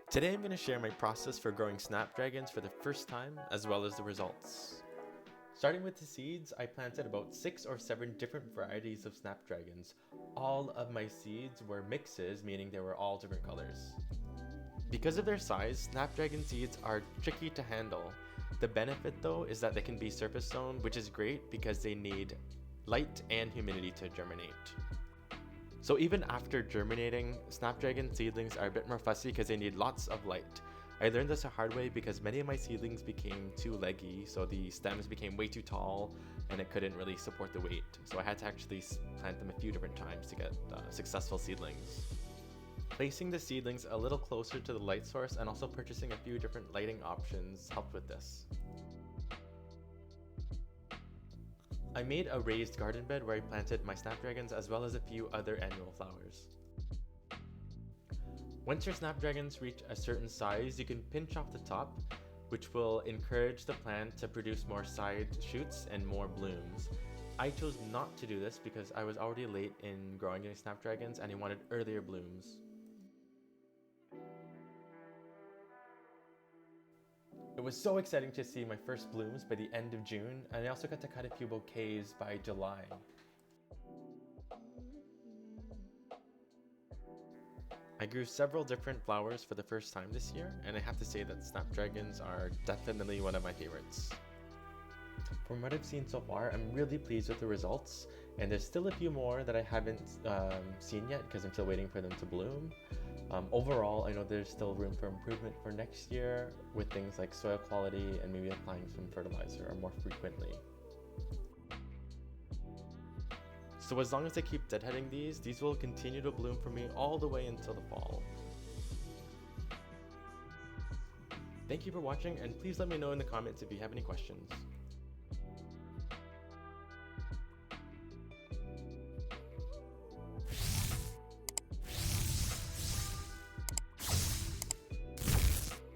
Today I'm going to share my process for growing Snapdragons for the first time, as well as the results. Starting with the seeds, I planted about 6 or 7 different varieties of Snapdragons. All of my seeds were mixes, meaning they were all different colors. Because of their size, Snapdragon seeds are tricky to handle. The benefit though is that they can be surface sown, which is great because they need light and humidity to germinate. So even after germinating, Snapdragon seedlings are a bit more fussy because they need lots of light. I learned this the hard way because many of my seedlings became too leggy, so the stems became way too tall and it couldn't really support the weight. So I had to actually plant them a few different times to get successful seedlings. Placing the seedlings a little closer to the light source and also purchasing a few different lighting options helped with this. I made a raised garden bed where I planted my Snapdragons as well as a few other annual flowers. Once your Snapdragons reach a certain size, you can pinch off the top, which will encourage the plant to produce more side shoots and more blooms. I chose not to do this because I was already late in growing any Snapdragons and I wanted earlier blooms. It was so exciting to see my first blooms by the end of June, and I also got to cut a few bouquets by July. I grew several different flowers for the first time this year, and I have to say that Snapdragons are definitely one of my favorites. From what I've seen so far, I'm really pleased with the results, and there's still a few more that I haven't seen yet because I'm still waiting for them to bloom. Overall, I know there's still room for improvement for next year with things like soil quality and maybe applying some fertilizer more frequently. So as long as I keep deadheading these will continue to bloom for me all the way until the fall. Thank you for watching, and please let me know in the comments if you have any questions.